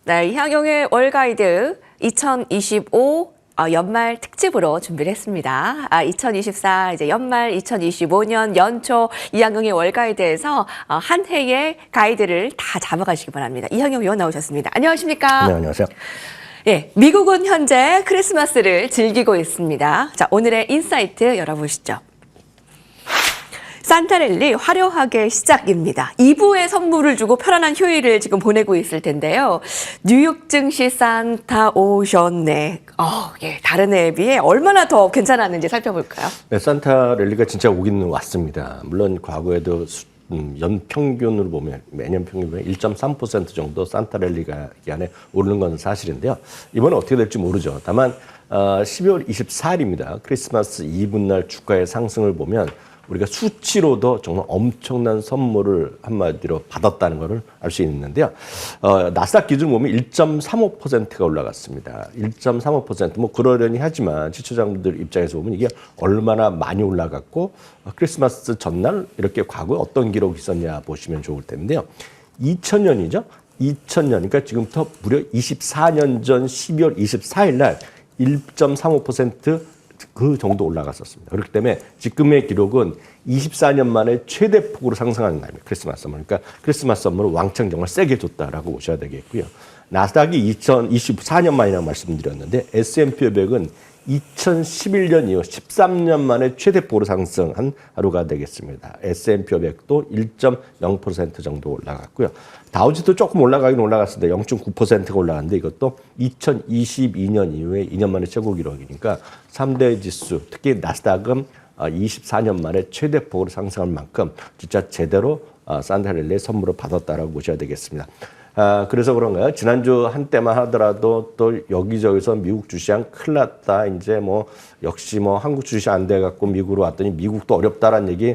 네, 이항용의 월가이드 2025 연말 특집으로 준비를 했습니다. 2024 이제 연말 2025년 연초 이항용의 월가이드에서 한 해의 가이드를 다 잡아가시기 바랍니다. 이항용 위원 나오셨습니다. 안녕하십니까? 네, 안녕하세요. 예, 미국은 현재 크리스마스를 즐기고 있습니다. 자, 오늘의 인사이트 열어보시죠. 산타랠리 화려하게 시작입니다. 2부의 선물을 주고 편안한 휴일을 지금 보내고 있을 텐데요. 뉴욕 증시 산타 오셨네. 예, 다른 해에 비해 얼마나 더 괜찮았는지 살펴볼까요? 네, 산타랠리가 진짜 오기는 왔습니다. 물론 과거에도 연 평균으로 보면 매년 평균 보면 1.3% 정도 산타랠리가 기간에 오르는 건 사실인데요. 이번에 어떻게 될지 모르죠. 다만 12월 24일입니다. 크리스마스 이브날 주가의 상승을 보면 우리가 수치로도 정말 엄청난 선물을 한마디로 받았다는 것을 알 수 있는데요. 나스닥 기준으로 보면 1.35%가 올라갔습니다. 1.35% 뭐 그러려니 하지만 시초자분들 입장에서 보면 이게 얼마나 많이 올라갔고 크리스마스 전날 이렇게 과거에 어떤 기록이 있었냐 보시면 좋을 텐데요. 2000년이죠. 2000년, 그러니까 지금부터 무려 24년 전 12월 24일 날 1.35% 그 정도 올라갔었습니다. 그렇기 때문에 지금의 기록은 24년 만에 최대폭으로 상승하는 날입니다. 크리스마스 선물. 그러니까 크리스마스 선물을 왕창 정말 세게 줬다라고 보셔야 되겠고요. 나스닥이 2024년 만이라고 말씀드렸는데 S&P 500은 2011년 이후 13년 만에 최대폭으로 상승한 하루가 되겠습니다. S&P 500도 1.0% 정도 올라갔고요. 다우지도 조금 올라가긴 올라갔습니다. 0.9%가 올라갔는데 이것도 2022년 이후에 2년 만에 최고 기록이니까 3대 지수, 특히 나스닥은 24년 만에 최대폭으로 상승할 만큼 진짜 제대로 산타랠리의 선물을 받았다라고 보셔야 되겠습니다. 그래서 그런가요? 지난주 한때만 하더라도 또 여기저기서 미국 주시장 큰일 났다. 이제 뭐 역시 뭐 한국 주식 안 돼갖고 미국으로 왔더니 미국도 어렵다라는 얘기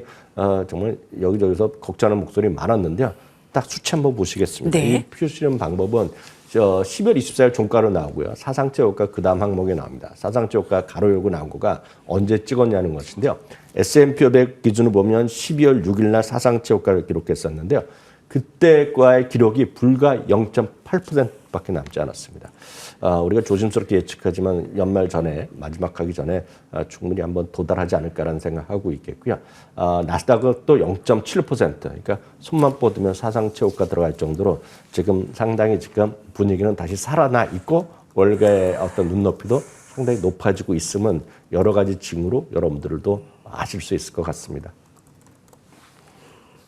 정말 여기저기서 걱정하는 목소리 많았는데요. 딱 수치 한번 보시겠습니다. 네. 이 표시는 방법은 10월 24일 종가로 나오고요. 사상체 효과 그 다음 항목에 나옵니다. 사상체 효과 가로 열고 나온 거가 언제 찍었냐는 것인데요. S&P 500 기준으로 보면 12월 6일 날 사상체 효과를 기록했었는데요. 그때과의 기록이 불과 0.8%밖에 남지 않았습니다. 우리가 조심스럽게 예측하지만 연말 전에 마지막 하기 전에 충분히 한번 도달하지 않을까라는 생각하고 있겠고요. 나스닥은 또 0.7%, 그러니까 손만 뻗으면 사상체 효과 들어갈 정도로 지금 상당히 지금 분위기는 다시 살아나 있고 월가의 어떤 눈높이도 상당히 높아지고 있음은 여러 가지 징후로 여러분들도 아실 수 있을 것 같습니다.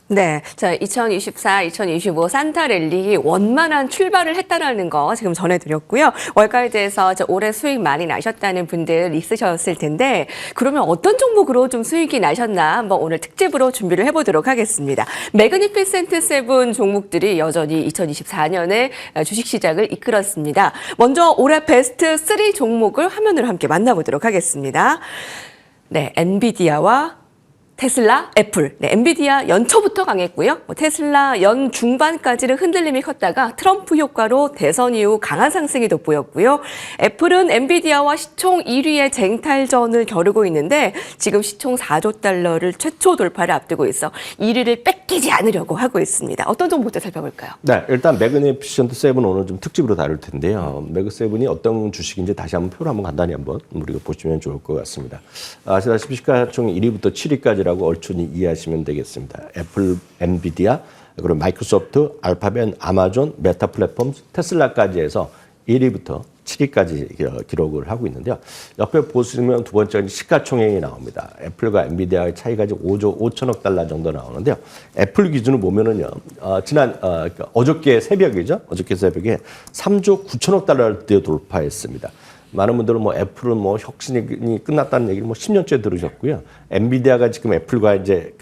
네, 자 2024, 2025 산타랠리 원만한 출발을 했다라는 거 지금 전해드렸고요. 월가이드에서 올해 수익 많이 나셨다는 분들 있으셨을 텐데 그러면 어떤 종목으로 좀 수익이 나셨나 한번 오늘 특집으로 준비를 해보도록 하겠습니다. 매그니피센트 세븐 종목들이 여전히 2024년에 주식시장을 이끌었습니다. 먼저 올해 베스트 3 종목을 화면으로 함께 만나보도록 하겠습니다. 네, 엔비디아와 테슬라, 애플. 네, 엔비디아 연초부터 강했고요. 테슬라 연 중반까지는 흔들림이 컸다가 트럼프 효과로 대선 이후 강한 상승이 돋보였고요. 애플은 엔비디아와 시총 1위의 쟁탈전을 겨루고 있는데 지금 시총 4조 달러를 최초 돌파를 앞두고 있어 1위를 뺏기지 않으려고 하고 있습니다. 어떤 정보부터 살펴볼까요? 네, 일단 매그니피션트 세븐 오늘 좀 특집으로 다룰 텐데요. 매그 세븐이 어떤 주식인지 다시 한번 표로 한번 간단히 한번 우리가 보시면 좋을 것 같습니다. 아시다시피 시가총 1위부터 7위까지 라고 얼추니 이해하시면 되겠습니다. 애플, 엔비디아, 그리고 마이크로소프트, 알파벳, 아마존, 메타 플랫폼, 테슬라까지 해서 1위부터 7위까지 기록을 하고 있는데요. 옆에 보시면 두 번째는 시가총액이 나옵니다. 애플과 엔비디아의 차이가 지금 5조 5천억 달러 정도 나오는데요. 애플 기준으로 보면은요, 어저께 새벽이죠. 어저께 새벽에 3조 9천억 달러를 돌파했습니다. 많은 분들은 뭐 애플은 뭐 혁신이 끝났다는 얘기를 뭐 10년째 들으셨고요. 엔비디아가 지금 애플과 이제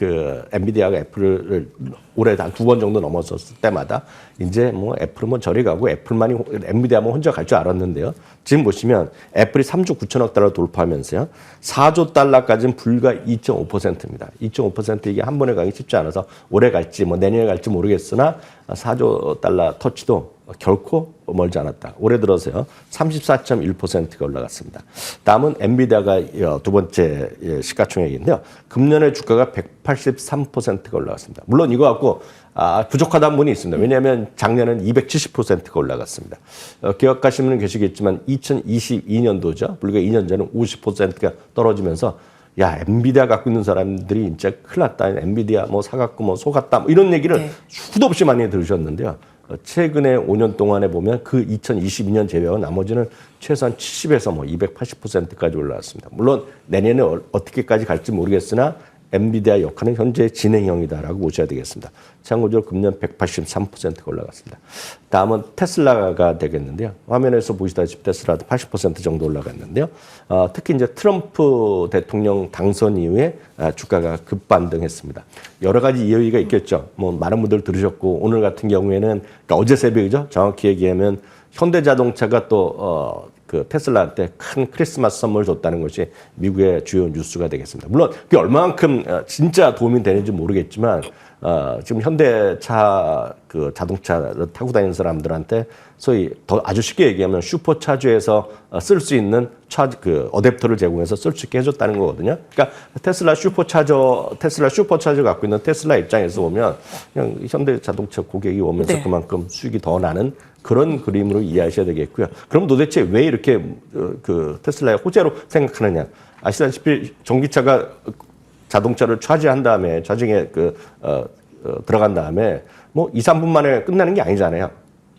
엔비디아가 애플을 올해 한 2번 정도 넘었었을 때마다 이제 뭐 애플은 뭐 저리 가고 엔비디아만 혼자 갈 줄 알았는데요. 지금 보시면 애플이 3조 9천억 달러 돌파하면서요. 4조 달러까지는 불과 2.5%입니다. 2.5% 이게 한 번에 가기 쉽지 않아서 올해 갈지 뭐 내년에 갈지 모르겠으나 4조 달러 터치도 결코 멀지 않았다. 올해 들어서요 34.1%가 올라갔습니다. 다음은 엔비디아가 두 번째 시가총액인데요. 금년에 주가가 183%가 올라갔습니다. 물론 이거 갖고 부족하다는 분이 있습니다. 왜냐하면 작년에는 270%가 올라갔습니다. 기억하시는 분은 계시겠지만 2022년도죠. 불과 2년 전에 50%가 떨어지면서 야, 엔비디아 갖고 있는 사람들이 진짜 큰일 났다. 엔비디아 뭐 사갖고 뭐 속았다. 뭐 이런 얘기를 수도 없이 많이 들으셨는데요. 최근에 5년 동안에 보면 그 2022년 제외하고 나머지는 최소한 70에서 뭐 280%까지 올라왔습니다. 물론 내년에 어떻게까지 갈지 모르겠으나 엔비디아 역할은 현재 진행형이다라고 보셔야 되겠습니다. 참고적으로 금년 183%가 올라갔습니다. 다음은 테슬라가 되겠는데요. 화면에서 보시다시피 테슬라도 80% 정도 올라갔는데요. 특히 이제 트럼프 대통령 당선 이후에 주가가 급반등했습니다. 여러 가지 이유가 있겠죠. 뭐 많은 분들 들으셨고 오늘 같은 경우에는 그러니까 어제 새벽이죠. 정확히 얘기하면 현대자동차가 또 그 테슬라한테 큰 크리스마스 선물을 줬다는 것이 미국의 주요 뉴스가 되겠습니다. 물론 그게 얼마만큼 진짜 도움이 되는지 모르겠지만 지금 현대차 그 자동차를 타고 다니는 사람들한테 소위 더 아주 쉽게 얘기하면 슈퍼차저에서 쓸 수 있는 그 어댑터를 제공해서 쓸 수 있게 해줬다는 거거든요. 그러니까 테슬라 슈퍼차저 갖고 있는 테슬라 입장에서 보면 그냥 현대자동차 고객이 오면서 그만큼 수익이 더 나는 그런 그림으로 이해하셔야 되겠고요. 그럼 도대체 왜 이렇게 그 테슬라의 호재로 생각하느냐? 아시다시피 전기차가 자동차를 차지한 다음에 차징에 들어간 다음에 뭐 2, 3분 만에 끝나는 게 아니잖아요.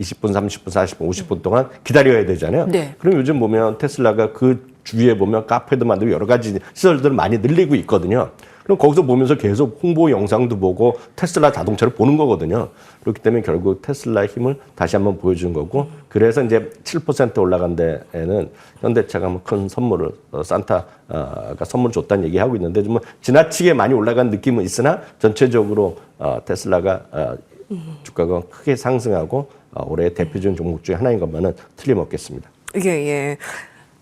20분, 30분, 40분, 50분 동안 기다려야 되잖아요. 그럼 요즘 보면 테슬라가 그 주위에 보면 카페도 만들고 여러 가지 시설들을 많이 늘리고 있거든요. 그럼 거기서 보면서 계속 홍보 영상도 보고 테슬라 자동차를 보는 거거든요. 그렇기 때문에 결국 테슬라의 힘을 다시 한번 보여주는 거고, 그래서 이제 7% 올라간 데에는 현대차가 뭐 큰 선물을 산타가 선물을 줬다는 얘기하고 있는데 좀 지나치게 많이 올라간 느낌은 있으나 전체적으로 테슬라가 주가가 크게 상승하고 올해 대표적인 종목 중에 하나인 것만은 틀림없겠습니다. 예.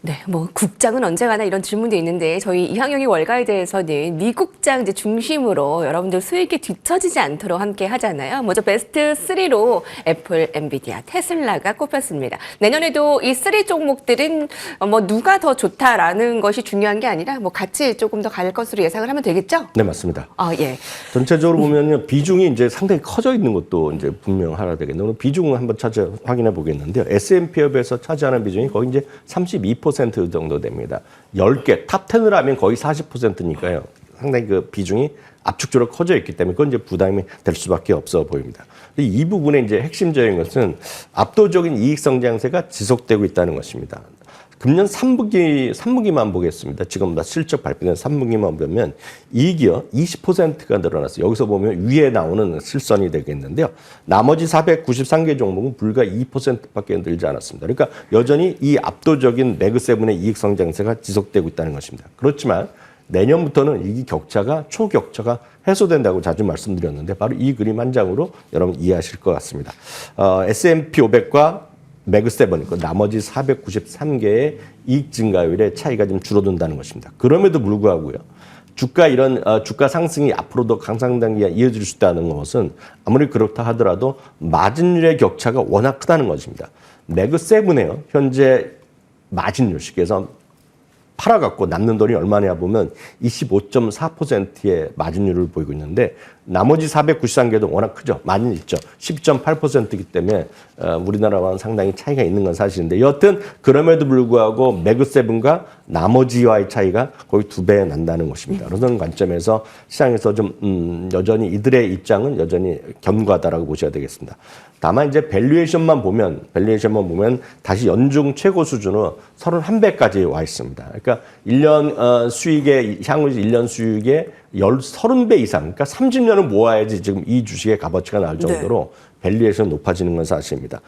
네, 뭐 국장은 언제 가나 이런 질문도 있는데 저희 이항영의 월가에 대해서는 미국장 이제 중심으로 여러분들 수익이 뒤처지지 않도록 함께 하잖아요. 먼저 베스트 3로 애플, 엔비디아, 테슬라가 꼽혔습니다. 내년에도 이 3 종목들은 뭐 누가 더 좋다라는 것이 중요한 게 아니라 뭐 같이 조금 더 갈 것으로 예상을 하면 되겠죠? 네, 맞습니다. 예. 전체적으로 보면요, 비중이 이제 상당히 커져 있는 것도 이제 분명하라 되겠네요. 오늘 비중을 한번 확인해 보겠는데요. S&P업에서 차지하는 비중이 거의 이제 32% 정도 됩니다. 10개, 탑 10을 하면 거의 40%니까요. 상당히 그 비중이 압축적으로 커져 있기 때문에 그건 이제 부담이 될 수밖에 없어 보입니다. 이 부분에 이제 핵심적인 것은 압도적인 이익 성장세가 지속되고 있다는 것입니다. 금년 3분기만 보겠습니다. 지금 실적 발표된 3분기만 보면 이익이요 20%가 늘어났어요. 여기서 보면 위에 나오는 실선이 되겠는데요. 나머지 493개 종목은 불과 2%밖에 늘지 않았습니다. 그러니까 여전히 이 압도적인 매그7의 이익 성장세가 지속되고 있다는 것입니다. 그렇지만 내년부터는 이 초격차가 해소된다고 자주 말씀드렸는데 바로 이 그림 한 장으로 여러분 이해하실 것 같습니다. S&P 500과 매그7, 나머지 493개의 이익 증가율의 차이가 좀 줄어든다는 것입니다. 그럼에도 불구하고요, 주가 상승이 앞으로도 강상단기가 이어질 수 있다는 것은 아무리 그렇다 하더라도 마진율의 격차가 워낙 크다는 것입니다. 매그7에요, 현재 마진율 시기에서 팔아갖고 남는 돈이 얼마냐 보면 25.4%의 마진율을 보이고 있는데 나머지 493개도 워낙 크죠. 마진이 있죠. 10.8%이기 때문에 우리나라와는 상당히 차이가 있는 건 사실인데 여하튼 그럼에도 불구하고 매그7과 나머지와의 차이가 거의 2배 난다는 것입니다. 그런 관점에서 시장에서 좀 여전히 이들의 입장은 여전히 견고하다라고 보셔야 되겠습니다. 다만 이제 밸류에이션만 보면 다시 연중 최고 수준으로 31배까지 와 있습니다. 그러니까 1년 수익의 향후 1년 수익의 30배 이상, 그러니까 30년을 모아야지 지금 이 주식의 값어치가 나올 정도로 밸류에이션 높아지는 건 사실입니다.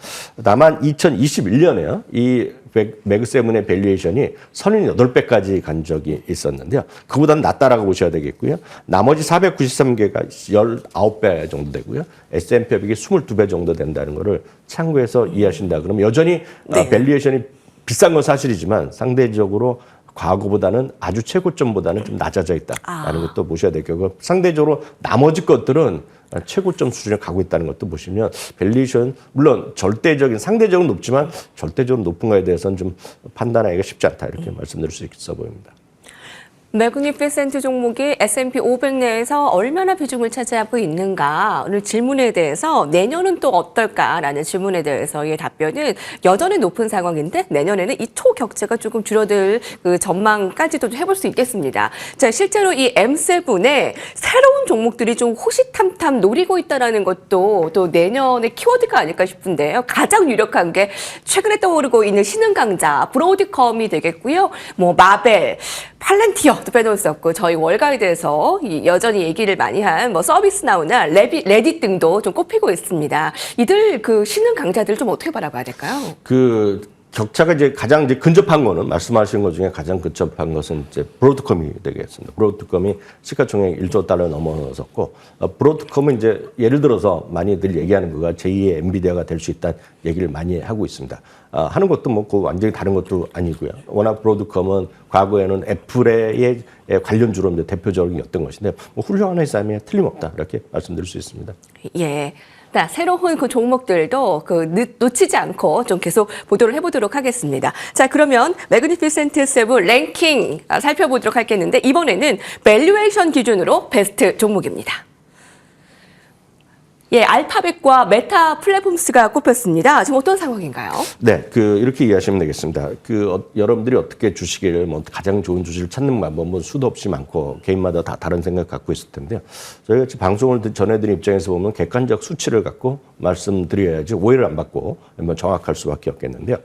다만 2021년에요. 이 매그7의 밸류에이션이 38배까지 간 적이 있었는데요. 그보다는 낮다라고 보셔야 되겠고요. 나머지 493개가 19배 정도 되고요. S&P 500이 22배 정도 된다는 거를 참고해서 이해하신다 그러면 여전히 밸류에이션이 비싼 건 사실이지만 상대적으로 과거보다는 아주 최고점보다는 좀 낮아져 있다라는 것도 보셔야 될 거고 상대적으로 나머지 것들은 최고점 수준에 가고 있다는 것도 보시면 밸류에이션 물론 절대적인 상대적으로 높지만 절대적으로 높은 거에 대해서는 좀 판단하기가 쉽지 않다 이렇게 말씀드릴 수 있어 보입니다. 매그니피센트 종목이 S&P 500 내에서 얼마나 비중을 차지하고 있는가 오늘 질문에 대해서 내년은 또 어떨까라는 질문에 대해서의 답변은 여전히 높은 상황인데 내년에는 이 초격제가 조금 줄어들 그 전망까지도 해볼 수 있겠습니다. 자, 실제로 이 M7에 새로운 종목들이 좀 호시탐탐 노리고 있다라는 것도 또 내년의 키워드가 아닐까 싶은데요. 가장 유력한 게 최근에 떠오르고 있는 신흥 강자 브로드컴이 되겠고요. 뭐 마벨, 팔렌티어도 빼놓을 수 없고 저희 월가이드에서 여전히 얘기를 많이 한 뭐 서비스나우나 레딧 등도 좀 꼽히고 있습니다. 이들 그 신흥 강자들 좀 어떻게 바라봐야 될까요? 그 격차가 이제 가장 이제 근접한 거는 말씀하신 것 중에 가장 근접한 것은 이제 브로드컴이 되겠습니다. 브로드컴이 시가총액 1조 달러 넘어섰고 브로드컴은 이제 예를 들어서 많이들 얘기하는 거가 제2의 엔비디아가 될 수 있다는 얘기를 많이 하고 있습니다. 하는 것도 뭐 그 완전히 다른 것도 아니고요. 워낙 브로드컴은 과거에는 애플의 관련주로 이제 대표적이었던 것인데 뭐 훌륭한 회사면 틀림없다 이렇게 말씀드릴 수 있습니다. 예. 자, 새로운 그 종목들도 놓치지 않고 좀 계속 보도를 해보도록 하겠습니다. 자, 그러면 매그니피센트 세븐 랭킹 살펴보도록 하겠는데 이번에는 밸류에이션 기준으로 베스트 종목입니다. 예, 알파벳과 메타 플랫폼스가 꼽혔습니다. 지금 어떤 상황인가요? 네, 이렇게 이해하시면 되겠습니다. 여러분들이 어떻게 주식을 뭐 가장 좋은 주식을 찾는 방법은 수도 없이 많고 개인마다 다 다른 생각 갖고 있을 텐데요. 저희가 지금 방송을 전해드린 입장에서 보면 객관적 수치를 갖고 말씀드려야지 오해를 안 받고 정확할 수밖에 없겠는데요.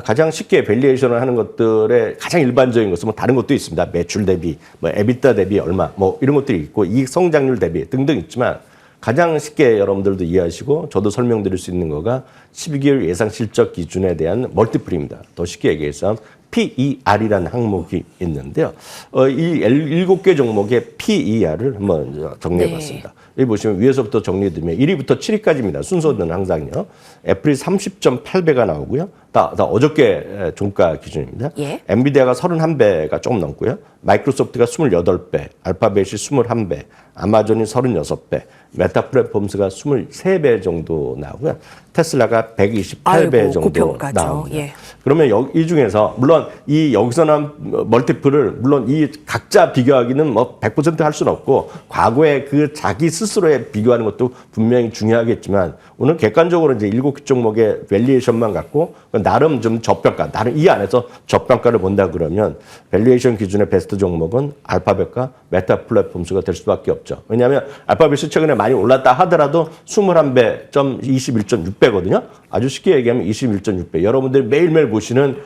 가장 쉽게 밸류에이션을 하는 것들의 가장 일반적인 것은 뭐 다른 것도 있습니다. 매출 대비, 뭐 에비타 대비 얼마, 뭐 이런 것들이 있고 이익 성장률 대비 등등 있지만. 가장 쉽게 여러분들도 이해하시고 저도 설명드릴 수 있는 거가 12개월 예상 실적 기준에 대한 멀티플입니다. 더 쉽게 얘기해서 PER이라는 항목이 있는데요. 이 7개 종목의 PER을 한번 정리해봤습니다. 네. 여기 보시면 위에서부터 정리해드리면 1위부터 7위까지입니다. 순서는 항상요. 애플이 30.8배가 나오고요. 다 어저께 종가 기준입니다. 예. 엔비디아가 31배가 조금 넘고요. 마이크로소프트가 28배, 알파벳이 21배, 아마존이 36배, 메타 플랫폼스가 23배 정도 나오고요. 테슬라가 128배 정도 나옵니다. 예. 그러면 이 중에서 물론 여기서 나온 멀티플을 물론 이 각자 비교하기는 뭐 100% 할 수는 없고 과거에 그 자기 스스로에 비교하는 것도 분명히 중요하겠지만 오늘 객관적으로 이제 7개 종목의 밸류에이션만 갖고 나름 좀 저평가, 나름 이 안에서 저평가를 본다 그러면 밸류에이션 기준의 베스트 종목은 알파벳과 메타 플랫폼스가 될 수밖에 없죠. 왜냐하면 알파벳이 최근에 많이 올랐다 하더라도 21배, 21.6배거든요. 아주 쉽게 얘기하면 21.6배. 여러분들이 매일매일 보시는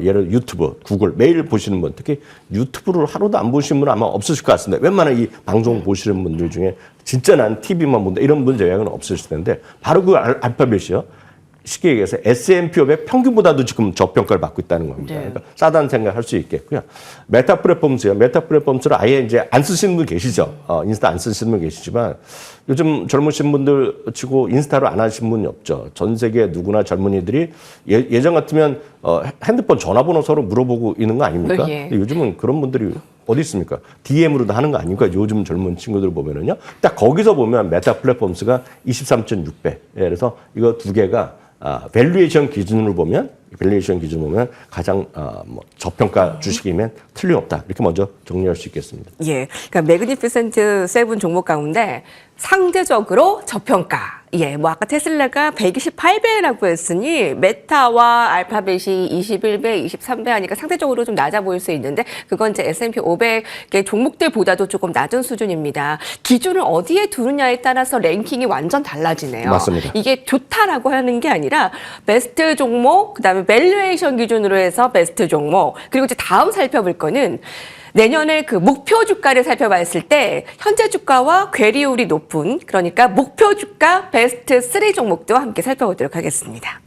예를 들어 유튜브, 구글 매일 보시는 분, 특히 유튜브를 하루도 안 보시는 분은 아마 없으실 것 같습니다. 웬만한 이 방송 보시는 분들 중에 진짜 난 TV만 본다 이런 분 제약은 없으실 텐데 바로 그 알파벳이요. 쉽게 얘기해서 S&P 500 평균보다도 지금 저평가를 받고 있다는 겁니다. 네. 그러니까 싸다는 생각을 할 수 있겠고요. 메타 플랫폼스요. 메타 플랫폼스를 아예 이제 안 쓰시는 분 계시죠. 인스타 안 쓰시는 분 계시지만 요즘 젊으신 분들 치고 인스타를 안 하시는 분이 없죠. 전 세계 누구나 젊은이들이 예전 같으면 핸드폰 전화번호 서로 물어보고 있는 거 아닙니까? 예. 요즘은 그런 분들이 어디 있습니까? DM으로도 하는 거 아닙니까? 요즘 젊은 친구들 보면은요. 딱 거기서 보면 메타 플랫폼스가 23.6배. 그래서 이거 두 개가 밸류에이션 기준으로 보면 가장 저평가 주식이면 틀림없다. 이렇게 먼저 정리할 수 있겠습니다. 예, 그러니까 매그니피센트 세븐 종목 가운데 상대적으로 저평가. 예, 뭐 아까 테슬라가 128배라고 했으니 메타와 알파벳이 21배, 23배 하니까 상대적으로 좀 낮아 보일 수 있는데 그건 이제 S&P 500의 종목들보다도 조금 낮은 수준입니다. 기준을 어디에 두느냐에 따라서 랭킹이 완전 달라지네요. 맞습니다. 이게 좋다라고 하는 게 아니라 베스트 종목, 그다음에 밸류에이션 기준으로 해서 베스트 종목, 그리고 이제 다음 살펴볼 거는 내년에 그 목표 주가를 살펴봤을 때 현재 주가와 괴리율이 높은 그러니까 목표 주가 베스트 3 종목도 함께 살펴보도록 하겠습니다.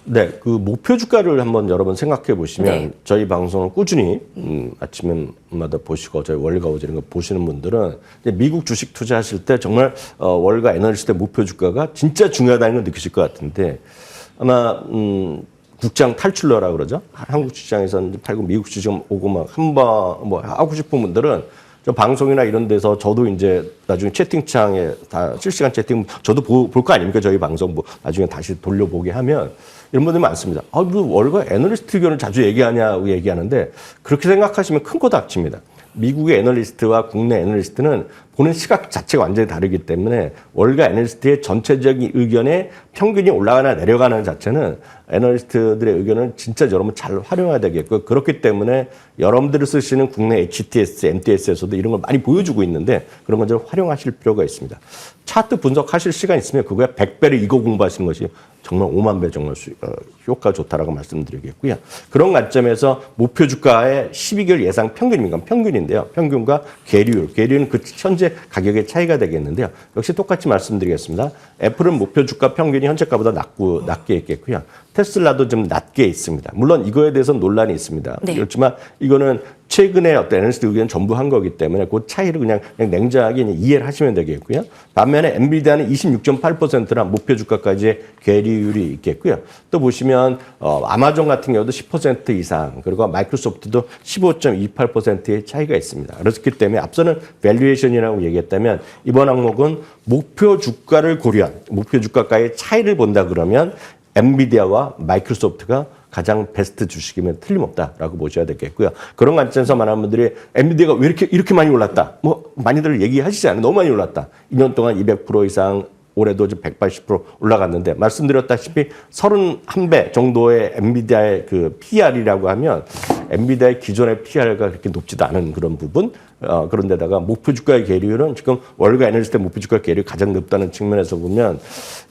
네, 그 목표 주가를 한번 여러분 생각해 보시면 네. 저희 방송을 꾸준히 아침마다 보시고 저희 월가 오지 이런 거 보시는 분들은 이제 미국 주식 투자하실 때 정말 월가 애널리스트의 목표 주가가 진짜 중요하다는 걸 느끼실 것 같은데 아마 국장 탈출러라 그러죠. 한국 시장에서 팔고 미국 시장 오고 막 한번 뭐 하고 싶은 분들은 저 방송이나 이런 데서 저도 이제 나중에 채팅창에 다 실시간 채팅 저도 볼 거 아닙니까? 저희 방송 뭐 나중에 다시 돌려보게 하면 이런 분들이 많습니다. 아, 뭐 월가 애널리스트 의견을 자주 얘기하냐고 얘기하는데 그렇게 생각하시면 큰 거 닥칩니다. 미국의 애널리스트와 국내 애널리스트는 보는 시각 자체가 완전히 다르기 때문에 월가 애널리스트의 전체적인 의견의 평균이 올라가나 내려가는 자체는 애널리스트들의 의견을 진짜 여러분 잘 활용해야 되겠고 그렇기 때문에 여러분들이 쓰시는 국내 HTS, MTS에서도 이런 걸 많이 보여주고 있는데 그런 걸 좀 활용하실 필요가 있습니다. 차트 분석하실 시간 있으면 그거에 100배를 이거 공부하시는 것이 정말 5만 배 정말 효과 좋다라고 말씀드리겠고요. 그런 관점에서 목표 주가의 12개월 예상 평균입니다. 평균인데요. 평균과 계류율. 계류는 그 현재 가격의 차이가 되겠는데요. 역시 똑같이 말씀드리겠습니다. 애플은 목표 주가 평균이 현재가보다 낮게 있겠고요. 테슬라도 좀 낮게 있습니다. 물론 이거에 대해서 논란이 있습니다. 네. 그렇지만 이거는 최근에 어떤 애널리스트 의견 전부 한 거기 때문에 그 차이를 그냥 냉정하게 이해를 하시면 되겠고요. 반면에 엔비디아는 26.8%나 목표 주가까지의 괴리율이 있겠고요. 또 보시면 아마존 같은 경우도 10% 이상 그리고 마이크로소프트도 15.28%의 차이가 있습니다. 그렇기 때문에 앞서는 밸류에이션이라고 얘기했다면 이번 항목은 목표 주가를 고려한 목표 주가가의 차이를 본다 그러면 엔비디아와 마이크로소프트가 가장 베스트 주식이면 틀림없다라고 보셔야 되겠고요. 그런 관점에서 많은 분들이 엔비디아가 왜 이렇게 많이 올랐다. 뭐 많이들 얘기하시지 않아요. 너무 많이 올랐다. 2년 동안 200% 이상 올해도 180% 올라갔는데 말씀드렸다시피 31배 정도의 엔비디아의 그 PR이라고 하면 엔비디아의 기존의 PR가 그렇게 높지도 않은 그런 부분 그런데다가 목표 주가의 계류율은 지금 월가 애널리스트 목표 주가 계류율이 가장 높다는 측면에서 보면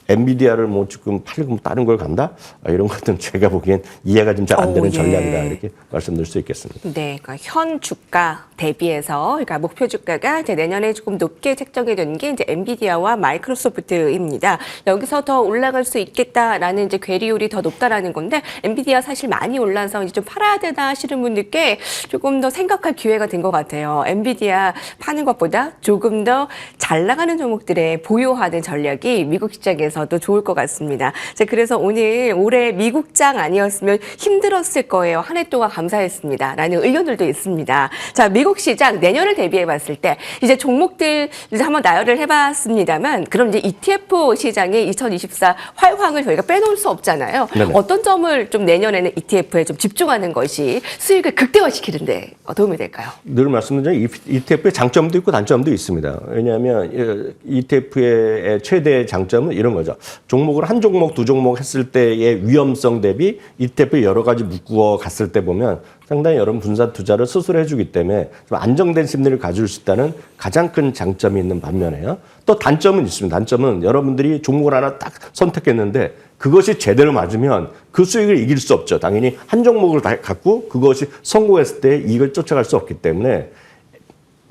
엔비디아를 뭐 지금 팔고 다른 걸 간다? 이런 것들은 제가 보기엔 이해가 좀 잘 안 되는 전략이다 이렇게 말씀드릴 수 있겠습니다. 네, 그러니까 현 주가 대비해서 그러니까 목표 주가가 이제 내년에 조금 높게 책정이 된 게 이제 엔비디아와 마이크로소프트입니다. 여기서 더 올라갈 수 있겠다라는 이제 괴리율이 더 높다라는 건데 엔비디아 사실 많이 올라서 이제 좀 팔아야 되나 하시는 분들께 조금 더 생각할 기회가 된 것 같아요. 엔비디아 파는 것보다 조금 더 잘 나가는 종목들에 보유하는 전략이 미국 시장에서도 좋을 것 같습니다. 자, 그래서 올해 미국장 아니었으면 힘들었을 거예요. 한 해 동안 감사했습니다. 라는 의견들도 있습니다. 자, 미국 시장 내년을 대비해 봤을 때 이제 종목들 이제 한번 나열을 해봤습니다만 그럼 이제 ETF 시장의 2024 활황을 저희가 빼놓을 수 없잖아요. 네네. 어떤 점을 좀 내년에는 ETF에 좀 집중하는 것이 수익을 극대화시키는데 도움이 될까요? 늘 말씀드린 ETF의 장점도 있고 단점도 있습니다. 왜냐하면 ETF의 최대 장점은 이런 거죠. 종목을 한 종목, 두 종목 했을 때의 위험성 대비 ETF 여러 가지 묶어 갔을 때 보면 상당히 여러분 분산 투자를 스스로 해주기 때문에 좀 안정된 심리를 가질 수 있다는 가장 큰 장점이 있는 반면에요. 또 단점은 있습니다. 단점은 여러분들이 종목을 하나 딱 선택했는데 그것이 제대로 맞으면 그 수익을 이길 수 없죠. 당연히 한 종목을 다 갖고 그것이 성공했을 때 이익을 쫓아갈 수 없기 때문에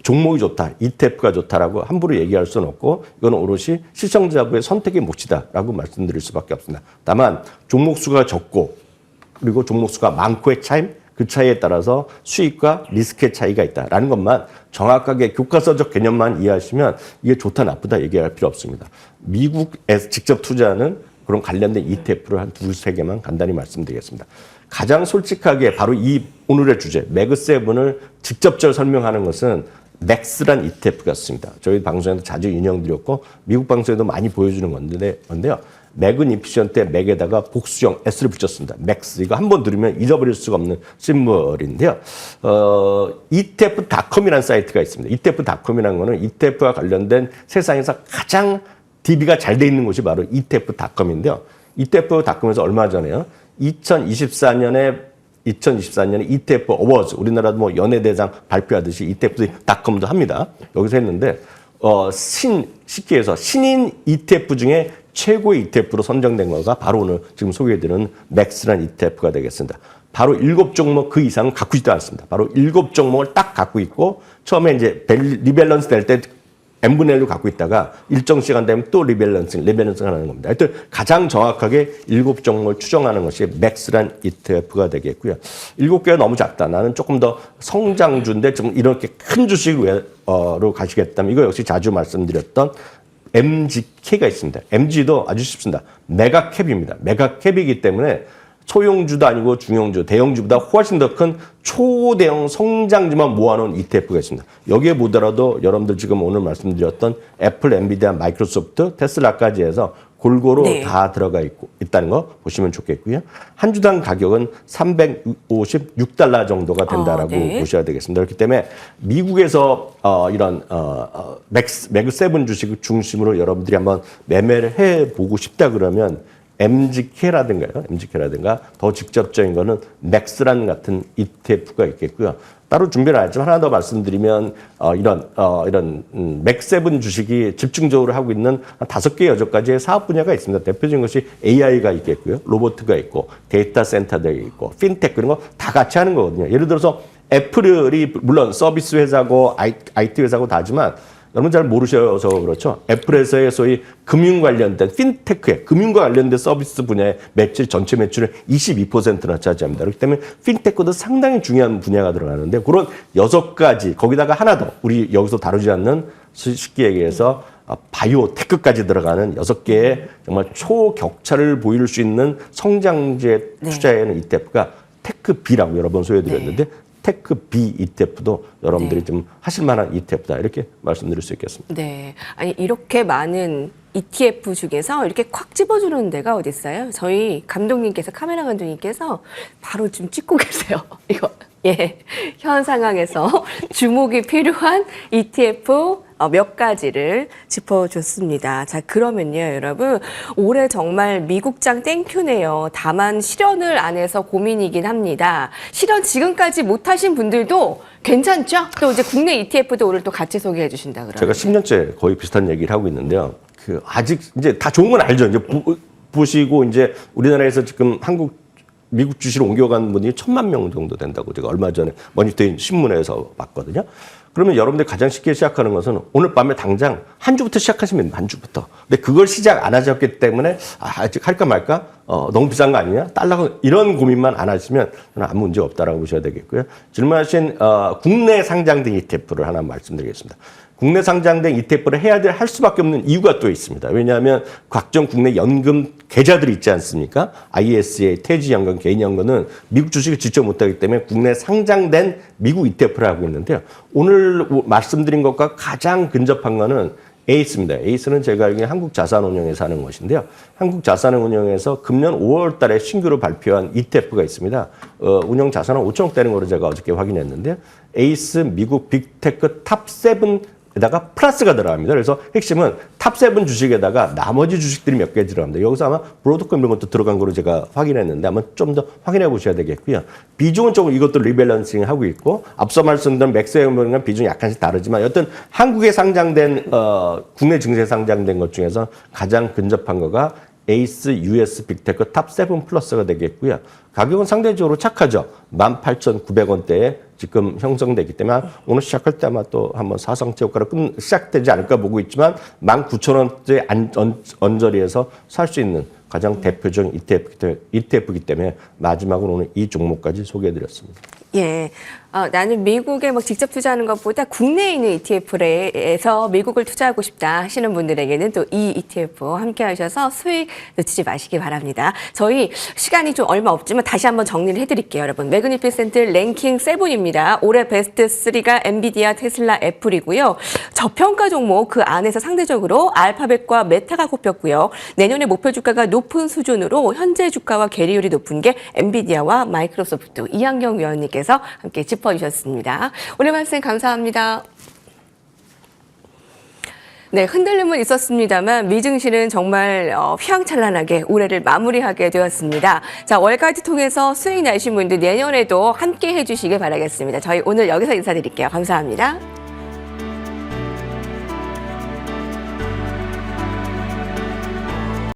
종목이 좋다, ETF가 좋다라고 함부로 얘기할 수는 없고 이건 오롯이 시청자부의 선택의 몫이다라고 말씀드릴 수밖에 없습니다. 다만 종목 수가 적고 그리고 종목 수가 많고의 차이, 그 차이에 따라서 수익과 리스크의 차이가 있다라는 것만 정확하게 교과서적 개념만 이해하시면 이게 좋다 나쁘다 얘기할 필요 없습니다. 미국에서 직접 투자하는 그런 관련된 ETF를 한 두세 개만 간단히 말씀드리겠습니다. 가장 솔직하게 바로 이 오늘의 주제 매그7을 직접적으로 설명하는 것은 맥스란 ETF 같습니다. 저희 방송에도 자주 인용드렸고 미국 방송에도 많이 보여주는 건데요. 맥은 이피션트의 맥에다가 복수형 S를 붙였습니다. 맥스. 이거 한번 들으면 잊어버릴 수가 없는 심벌인데요. ETF.com이라는 사이트가 있습니다. ETF.com이라는 거는 ETF와 관련된 세상에서 가장 DB가 잘 돼 있는 곳이 바로 ETF.com인데요. ETF.com에서 얼마 전에요. 2024년에 ETF 어워즈, 우리나라도 뭐 연예대상 발표하듯이 ETF.com도 합니다. 여기서 했는데, 쉽게 해서 신인 ETF 중에 최고의 ETF로 선정된 거가 바로 오늘 지금 소개해드리는 맥스라는 ETF가 되겠습니다. 바로 7종목 그 이상은 갖고 있지 않습니다. 바로 7종목을 딱 갖고 있고, 처음에 이제 리밸런스 될 때 n분의 1로 갖고 있다가 일정 시간 되면 또 리밸런싱 하는 겁니다. 하여튼 가장 정확하게 7종목을 추정하는 것이 맥스란 ETF가 되겠고요. 7개가 너무 작다. 나는 조금 더 성장주인데 좀 이렇게 큰 주식으로 가시겠다면 이거 역시 자주 말씀드렸던 MGK가 있습니다. MG도 아주 쉽습니다. 메가캡입니다. 메가캡이기 때문에 소형주도 아니고 중형주, 대형주보다 훨씬 더 큰 초대형 성장주만 모아놓은 ETF가 있습니다. 여기에 보더라도 여러분들 지금 오늘 말씀드렸던 애플, 엔비디아, 마이크로소프트, 테슬라까지 해서 골고루 네. 다 들어가 있다는 거 보시면 좋겠고요. 한 주당 가격은 356달러 정도가 된다라고 네. 보셔야 되겠습니다. 그렇기 때문에 미국에서 이런 매그7 주식 중심으로 여러분들이 한번 매매를 해보고 싶다 그러면 MGK라든가 더 직접적인 거는 맥스란 같은 ETF가 있겠고요. 따로 준비를 안 했지만 하나 더 말씀드리면 이런 맥7 주식이 집중적으로 하고 있는 한 5개, 6가지의 사업 분야가 있습니다. 대표적인 것이 AI가 있겠고요. 로보트가 있고 데이터 센터가 있고 핀테크 그런 거 다 같이 하는 거거든요. 예를 들어서 애플이 물론 서비스 회사고 IT 회사고 다지만 여러분 잘 모르셔서 그렇죠. 애플에서의 소위 금융 관련된 핀테크의 금융과 관련된 서비스 분야의 매출 전체 매출의 22%나 차지합니다. 그렇기 때문에 핀테크도 상당히 중요한 분야가 들어가는데 그런 6가지 거기다가 하나 더 우리 여기서 다루지 않는 쉽게 얘기해서 바이오테크까지 들어가는 6개의 정말 초격차를 보일 수 있는 성장주에 투자하는 ETF가 테크비라고 여러 번 소개해드렸는데 테크비 ETF도 여러분들이 좀 하실 만한 ETF다 이렇게 말씀드릴 수 있겠습니다. 네. 아니 이렇게 많은 ETF 중에서 이렇게 콱 집어주는 데가 어디 있어요? 저희 감독님께서 카메라 감독님께서 바로 좀 찍고 계세요. 이거 현 상황에서 주목이 필요한 ETF 몇 가지를 짚어줬습니다. 자, 그러면요, 여러분. 올해 정말 미국장 땡큐네요. 다만 실현을 안 해서 고민이긴 합니다. 실현 지금까지 못하신 분들도 괜찮죠? 또 이제 국내 ETF도 오늘 또 같이 소개해 주신다 그러면. 제가 10년째 거의 비슷한 얘기를 하고 있는데요. 아직 이제 다 좋은 건 알죠. 이제 보시고 이제 우리나라에서 지금 미국 주식을 옮겨간 분이 1,000만 명 정도 된다고 제가 얼마 전에 머니터링 신문에서 봤거든요. 그러면 여러분들이 가장 쉽게 시작하는 것은 오늘 밤에 당장 한 주부터 시작하시면 됩니다. 한 주부터. 근데 그걸 시작 안 하셨기 때문에 아직 할까 말까? 너무 비싼 거 아니냐? 달러가 이런 고민만 안 하시면 저는 아무 문제 없다라고 보셔야 되겠고요. 질문하신 국내 상장된 ETF를 하나 말씀드리겠습니다. 국내 상장된 ETF를 할 수밖에 없는 이유가 또 있습니다. 왜냐하면 각종 국내 연금 계좌들이 있지 않습니까? ISA, 퇴직연금, 개인연금은 미국 주식을 직접 못하기 때문에 국내 상장된 미국 ETF를 하고 있는데요. 오늘 말씀드린 것과 가장 근접한 거는 에이스입니다. 에이스는 제가 알기로는 한국자산운용에서 하는 것인데요. 한국자산운용에서 금년 5월 달에 신규로 발표한 ETF가 있습니다. 운용 자산은 5천억 되는 거로 제가 어저께 확인했는데요. 에이스 미국 빅테크 탑7 에다가 플러스가 들어갑니다. 그래서 핵심은 탑7 주식에다가 나머지 주식들이 몇 개 들어갑니다. 여기서 아마 브로드컴 이런 것도 들어간 거로 제가 확인했는데 한번 좀 더 확인해 보셔야 되겠고요. 비중은 조금 이것도 리밸런싱 하고 있고 앞서 말씀드린 맥스웨어는 비중이 약간씩 다르지만 여튼 한국에 상장된 국내 증시에 상장된 것 중에서 가장 근접한 거가 에이스 US 빅테크 탑7 플러스가 되겠고요. 가격은 상대적으로 착하죠. 18,900원대에 지금 형성되기 때문에 오늘 시작할 때 아마 또 한번 사상체 효과로 시작되지 않을까 보고 있지만 19,000원대 언저리에서 살 수 있는 가장 대표적인 ETF이기 때문에 마지막으로 오늘 이 종목까지 소개해드렸습니다. 예. 나는 미국에 직접 투자하는 것보다 국내에 있는 ETF에서 미국을 투자하고 싶다 하시는 분들에게는 또 이 ETF 함께 하셔서 수익 놓치지 마시기 바랍니다. 저희 시간이 좀 얼마 없지만 다시 한번 정리를 해드릴게요, 여러분. 매그니피센트 랭킹 7입니다. 올해 베스트 3가 엔비디아, 테슬라, 애플이고요. 저평가 종목 그 안에서 상대적으로 알파벳과 메타가 꼽혔고요. 내년에 목표 주가가 높은 수준으로 현재 주가와 괴리율이 높은 게 엔비디아와 마이크로소프트 이한경 위원님께서 함께 짚어주셨습니다. 오늘 말씀 감사합니다. 네, 흔들림은 있었습니다만 미증시는 정말 휘황찬란하게 올해를 마무리하게 되었습니다. 자, 월가이트 통해서 수익 나신 분들 내년에도 함께 해주시길 바라겠습니다. 저희 오늘 여기서 인사드릴게요. 감사합니다.